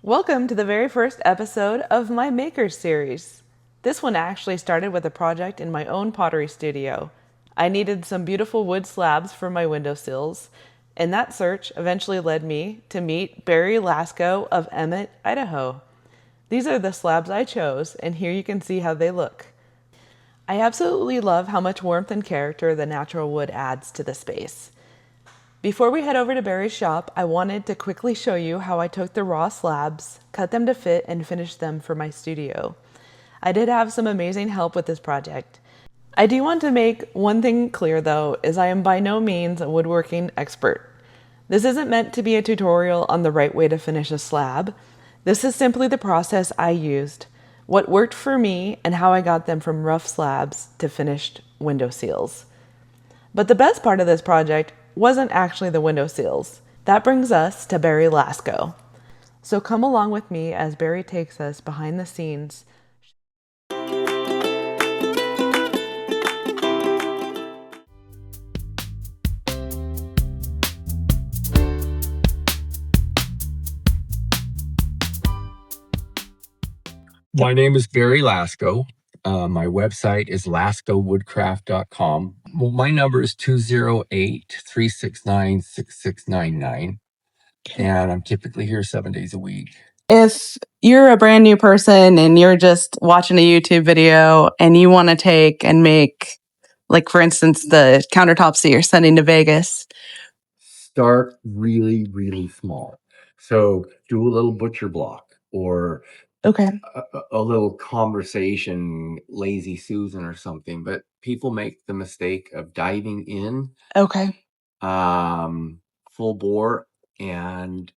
Welcome to the very first episode of my Makers series. This one actually started with a project in my own pottery studio. I needed some beautiful wood slabs for my windowsills, and that search eventually led me to meet Barry Lasko of Emmett, Idaho. These are the slabs I chose, and here you can see how they look. I absolutely love how much warmth and character the natural wood adds to the space. Before we head over to Barry's shop, I wanted to quickly show you how I took the raw slabs, cut them to fit, and finished them for my studio. I did have some amazing help with this project. I do want to make one thing clear though, is I am by no means a woodworking expert. This isn't meant to be a tutorial on the right way to finish a slab. This is simply the process I used, what worked for me, and how I got them from rough slabs to finished window seals. But the best part of this project wasn't actually the window seals. That brings us to Barry Lasko. So come along with me as Barry takes us behind the scenes. My name is Barry Lasko. My website is laskowoodcraft.com. Well, my number is 208-369-6699. And I'm typically here 7 days a week. If you're a brand new person and you're just watching a YouTube video and you want to take and make, like, for instance, the countertops that you're sending to Vegas. Start really, really small. So do a little butcher block or Okay. a little conversation, lazy Susan or something. But people make the mistake of diving in Okay. full bore, and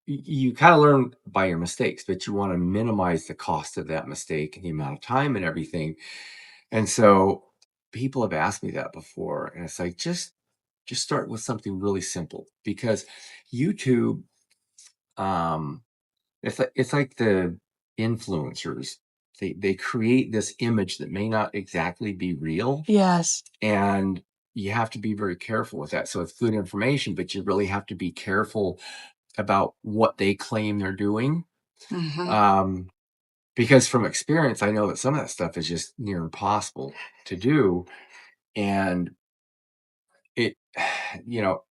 you kind of learn by your mistakes, but you want to minimize the cost of that mistake and the amount of time and everything. And so people have asked me that before, and it's like, just start with something really simple, because YouTube, it's like the influencers. They create this image that may not exactly be real. Yes. And you have to be very careful with that. So it's good information, but you really have to be careful about what they claim they're doing. Mm-hmm. Because from experience, I know that some of that stuff is just near impossible to do. And it,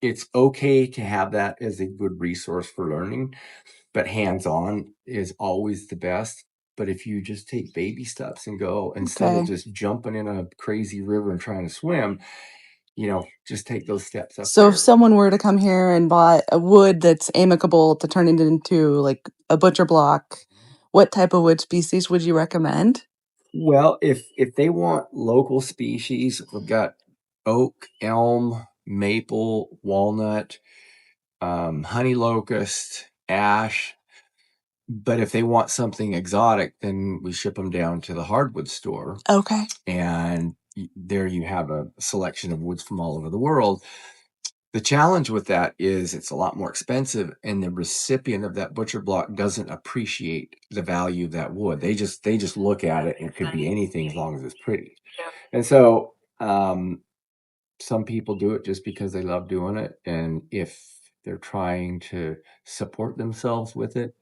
it's okay to have that as a good resource for learning, but hands-on is always the best. But if you just take baby steps and go, instead of just jumping in a crazy river and trying to swim, just take those steps up So there. if someone were to come here and bought a wood that's amicable to turning it into like a butcher block, what type of wood species would you recommend? Well, if they want local species, we've got oak, elm, maple, walnut, honey locust, ash. But if they want something exotic, then we ship them down to the hardwood store. Okay. And there you have a selection of woods from all over the world. The challenge with that is it's a lot more expensive, and the recipient of that butcher block doesn't appreciate the value of that wood. They just look at it, and it could be anything as long as it's pretty. And so some people do it just because they love doing it, and if they're trying to support themselves with it,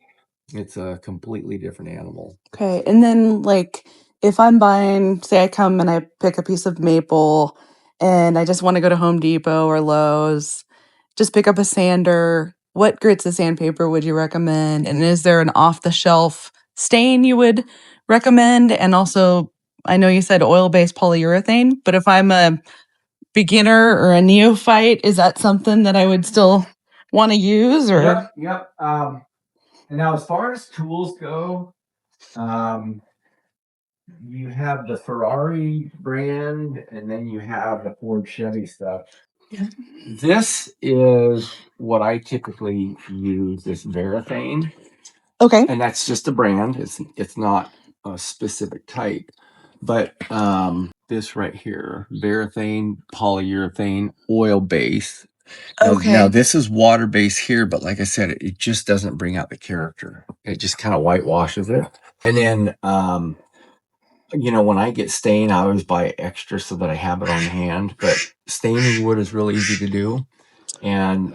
it's a completely different animal. Okay. And then, like, if I'm buying, say I come and I pick a piece of maple and I just want to go to Home Depot or Lowe's, just pick up a sander. What grits of sandpaper would you recommend? And is there an off the shelf stain you would recommend? And also, I know you said oil based polyurethane, but if I'm a beginner or a neophyte, is that something that I would still want to use? Or Yep. And now, as far as tools go, you have the Ferrari brand, and then you have the Ford Chevy stuff. This is what I typically use, this Varathane, okay. and that's just a brand. It's not a specific type, but this right here, Varathane polyurethane oil base. Now this is water based here, but like I said, it just doesn't bring out the character. It just kind of whitewashes it. And then when I get stain, I always buy extra so that I have it on hand. But staining wood is really easy to do. And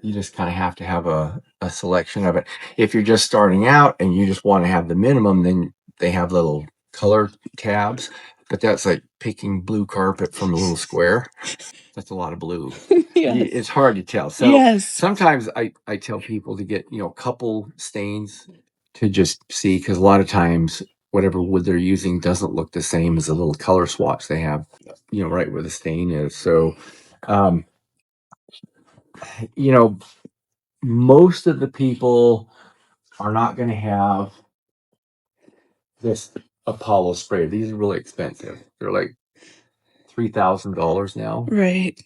you just kind of have to have a selection of it. If you're just starting out and you just want to have the minimum, then they have little color tabs, but that's like picking blue carpet from a little square. That's a lot of blue. Yes. It's hard to tell. So Yes. sometimes I tell people to get, a couple stains to just see, because a lot of times whatever wood they're using doesn't look the same as the little color swatch they have, right where the stain is. So, most of the people are not going to have this Apollo spray. These are really expensive. They're like $3,000 now. Right.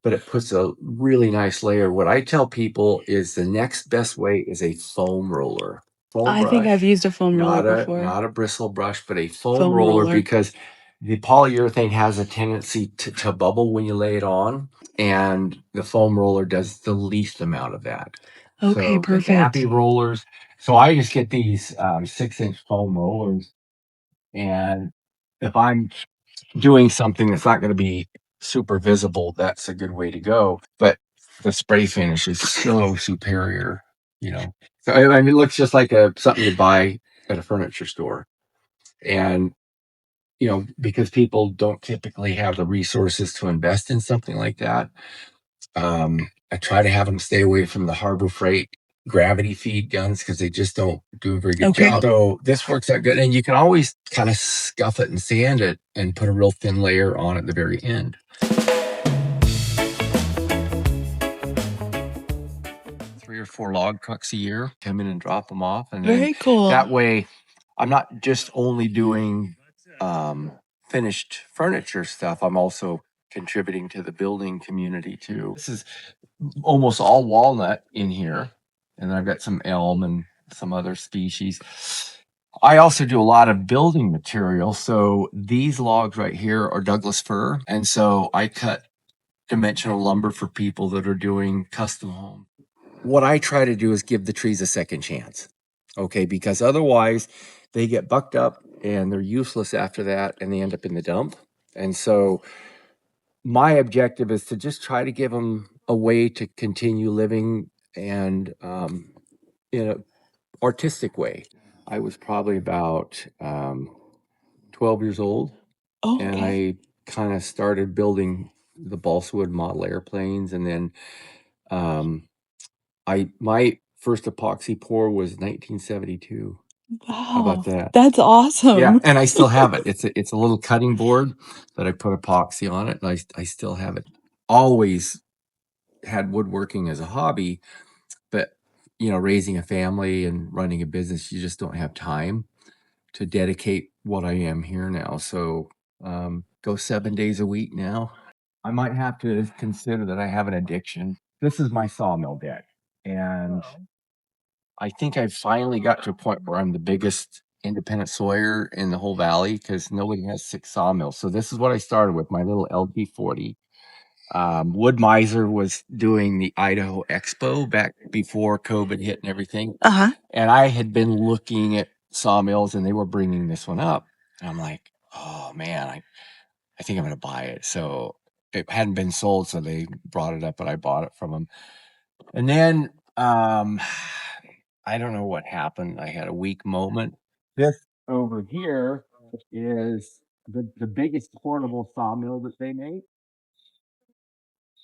But it puts a really nice layer. What I tell people is the next best way is a foam roller. I think I've used a foam roller before. Not a bristle brush, but a foam roller, because the polyurethane has a tendency to bubble when you lay it on, and the foam roller does the least amount of that. Okay, So perfect. the happy rollers. So I just get these 6-inch foam rollers, and if I'm doing something that's not going to be super visible, that's a good way to go. But the spray finish is so superior, So I mean, it looks just like something you buy at a furniture store. And because people don't typically have the resources to invest in something like that, I try to have them stay away from the Harbor Freight gravity feed guns, because they just don't do a very good job. So this works out good, and you can always kind of scuff it and sand it and put a real thin layer on at the very end. 3 or 4 log trucks a year come in and drop them off, and Very cool. that way I'm not just only doing finished furniture stuff, I'm also contributing to the building community too. This is almost all walnut in here, and I've got some elm and some other species. I also do a lot of building material. So these logs right here are Douglas fir, and so I cut dimensional lumber for people that are doing custom home. What I try to do is give the trees a second chance, okay? Because otherwise they get bucked up and they're useless after that, and they end up in the dump. And so my objective is to just try to give them a way to continue living, and in an artistic way. I was probably about 12 years old, and I kind of started building the balsa wood model airplanes, and then my first epoxy pour was 1972. How about that? That's awesome. Yeah, and I still have it. It's a little cutting board that I put epoxy on it, and I still have it. Always had woodworking as a hobby, but raising a family and running a business, you just don't have time to dedicate what I am here now. So go 7 days a week now. I might have to consider that I have an addiction. This is my sawmill deck, and I think I've finally got to a point where I'm the biggest independent sawyer in the whole valley, because nobody has 6 sawmills. So this is what I started with, my little LG40. Wood-Mizer was doing the Idaho Expo back before COVID hit and everything. And I had been looking at sawmills, and they were bringing this one up. And I'm like, oh man, I think I'm going to buy it. So it hadn't been sold, so they brought it up, and I bought it from them. And then I don't know what happened. I had a weak moment. This over here is the biggest portable sawmill that they make.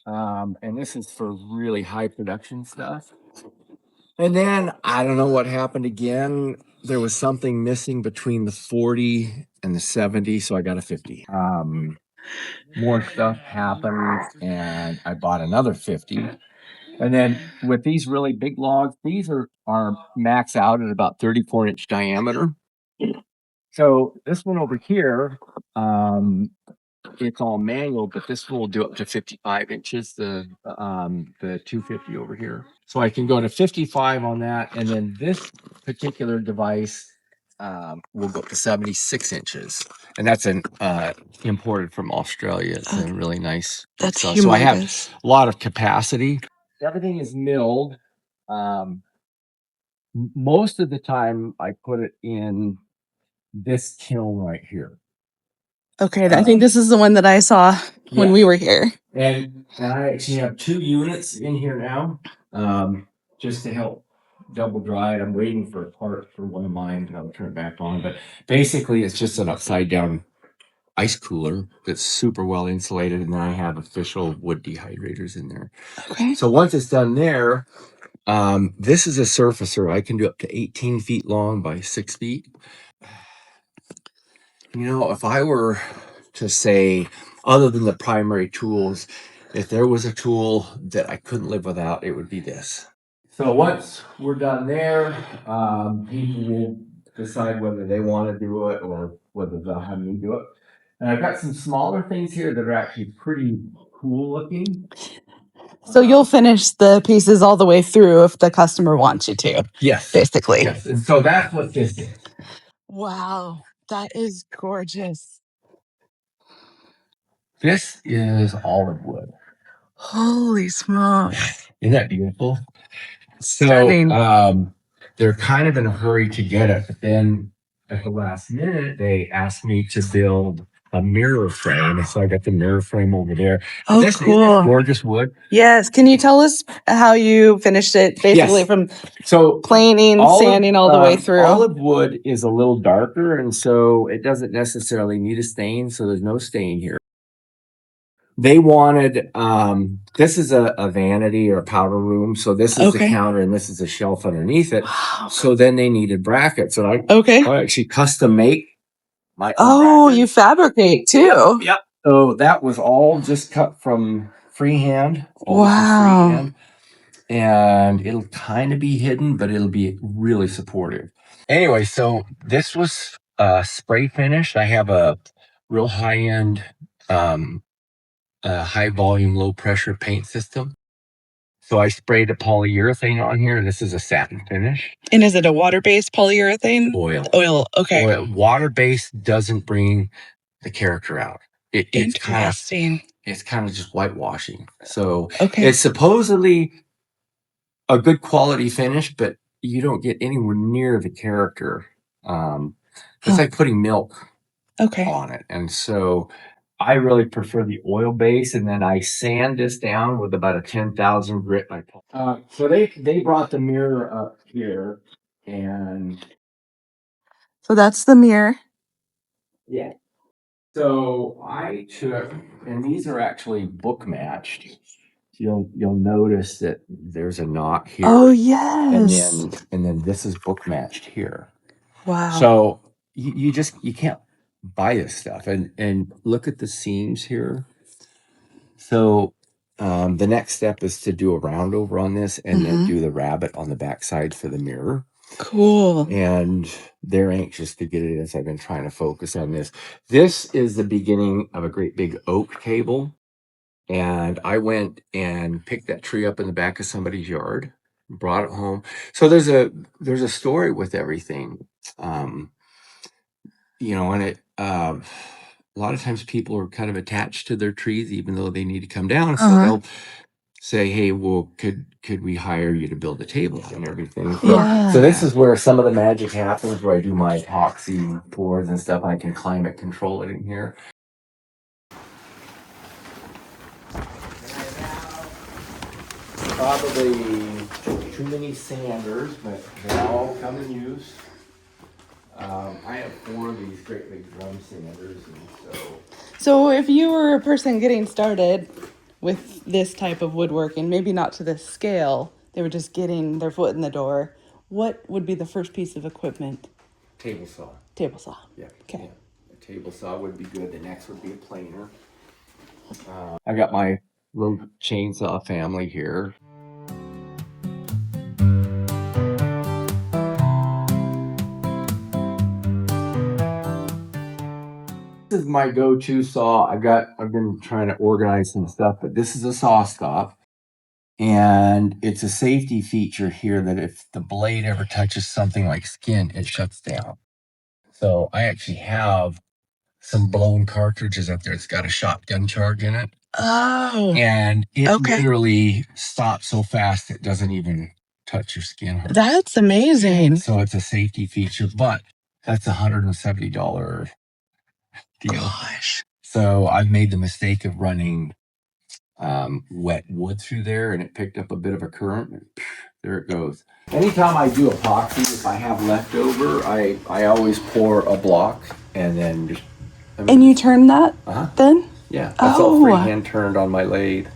And this is for really high production stuff. And then I don't know what happened again. There was something missing between the 40 and the 70, so I got a 50. More stuff happened, and I bought another 50. And then with these really big logs, these are max out at about 34-inch diameter. So this one over here, it's all manual, but this one will do up to 55 inches, the 250 over here. So I can go to 55 on that, and then this particular device will go up to 76 inches, and that's imported from Australia. It's a really nice That's stuff. humongous. So I have a lot of capacity. Everything is milled. Most of the time I put it in this kiln right here. Okay, I think this is the one that I saw when we were here. And I actually have 2 units in here now, just to help double dry it. I'm waiting for a part for one of mine, and I'll turn it back on. But basically, it's just an upside down ice cooler that's super well insulated, and then I have official wood dehydrators in there. Okay. So once it's done there, this is a surfacer. I can do up to 18 feet long by 6 feet. You know, if I were to say, other than the primary tools, if there was a tool that I couldn't live without, it would be this. So once we're done there, people will decide whether they want to do it or whether they'll have me do it. And I've got some smaller things here that are actually pretty cool looking. So you'll finish the pieces all the way through if the customer wants you to. Yes. Basically. Yes. And so that's what this is. Wow, that is gorgeous. This is olive wood. Holy smokes. Isn't that beautiful? So Stunning. they're kind of in a hurry to get it, but then at the last minute they asked me to build a mirror frame, and so I got the mirror frame over there. Oh, This is cool. gorgeous wood. Yes. Can you tell us how you finished it? Basically, Yes. from So planing, sanding all the way through. olive wood is a little darker, and so it doesn't necessarily need a stain, so there's no stain here. They wanted, this is a vanity or a powder room. So this is the Okay. counter and this is a shelf underneath it. Wow. So then they needed brackets. And I Okay. actually custom make my own Oh, brackets. you fabricate too. Yep. So that was all just cut from freehand. All this is Wow. freehand. And it'll kind of be hidden, but it'll be really supportive. Anyway, so this was spray finished. I have a real high-end high volume, low pressure paint system. So I sprayed a polyurethane on here. This is a satin finish. And is it a water-based polyurethane? Oil. Oil. Okay. Oil. Water-based doesn't bring the character out. It's kind of just whitewashing. So Okay. it's supposedly a good quality finish, but you don't get anywhere near the character. It's like putting milk on it. And so I really prefer the oil base, and then I sand this down with about a 10,000 grit. So they brought the mirror up here, and So that's the mirror. yeah. So I took, and these are actually book matched. You'll notice that there's a knot here. Oh yes. And then this is book matched here. Wow. So you can't buy this stuff, and look at the seams here. So the next step is to do a round over on this and then do the rabbet on the backside for the mirror. Cool. And they're anxious to get it as I've been trying to focus on this. This is the beginning of a great big oak table. And I went and picked that tree up in the back of somebody's yard, brought it home. So there's a story with everything. And it a lot of times people are kind of attached to their trees, even though they need to come down. So they'll say, "Hey, well, could we hire you to build a table and everything?" So this is where some of the magic happens, where I do my epoxy boards and stuff. I can climate control it in here. Probably too many sanders, but they all come in use. I have 4 of these great big drum sanders, and So if you were a person getting started with this type of woodworking, maybe not to this scale, they were just getting their foot in the door, what would be the first piece of equipment? table saw. Table saw. Yeah. Okay. Yeah. A table saw would be good. The next would be a planer. I got my little chainsaw family here. This is my go-to saw. I've been trying to organize some stuff, but this is a saw stop. And it's a safety feature here that if the blade ever touches something like skin, it shuts down. So I actually have some blown cartridges up there. It's got a shotgun charge in it. Oh. And it literally stops so fast it doesn't even touch your skin. That's amazing. So it's a safety feature, but that's $170 deal. Gosh. So I've made the mistake of running wet wood through there, and it picked up a bit of a current, and there it goes. Anytime I do epoxy, if I have leftover, I always pour a block and then just... And you turn that then? Yeah, that's all freehand turned on my lathe.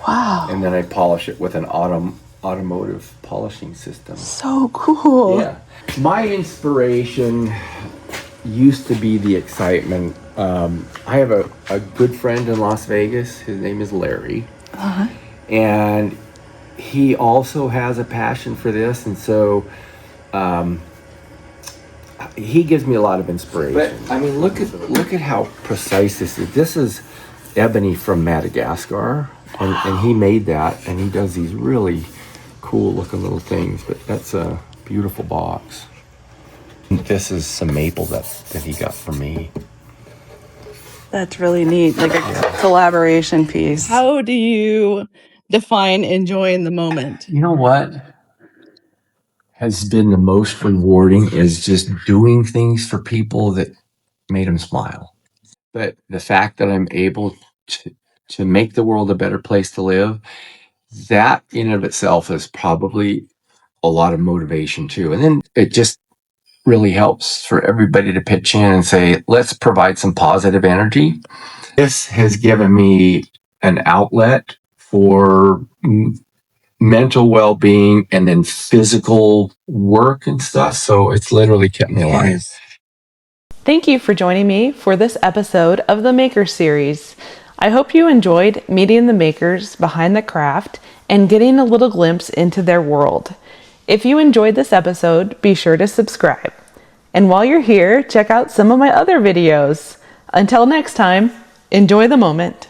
Wow. And then I polish it with an automotive polishing system. So cool. Yeah. My inspiration used to be the excitement. I have a good friend in Las Vegas. His name is Larry. And he also has a passion for this. And so he gives me a lot of inspiration. But I mean, look at how precise this is. This is ebony from Madagascar, and he made that, and he does these really cool looking little things. But that's a beautiful box. This is some maple that he got from me. That's really neat, like a collaboration piece. How do you define enjoying the moment? You know what has been the most rewarding is just doing things for people that made them smile. But the fact that I'm able to make the world a better place to live, that in and of itself is probably a lot of motivation too. And then it just really helps for everybody to pitch in and say, let's provide some positive energy. This has given me an outlet for mental well-being and then physical work and stuff. So it's literally kept me alive. Thank you for joining me for this episode of the Maker Series. I hope you enjoyed meeting the makers behind the craft and getting a little glimpse into their world. If you enjoyed this episode, be sure to subscribe. And while you're here, check out some of my other videos. Until next time, enjoy the moment.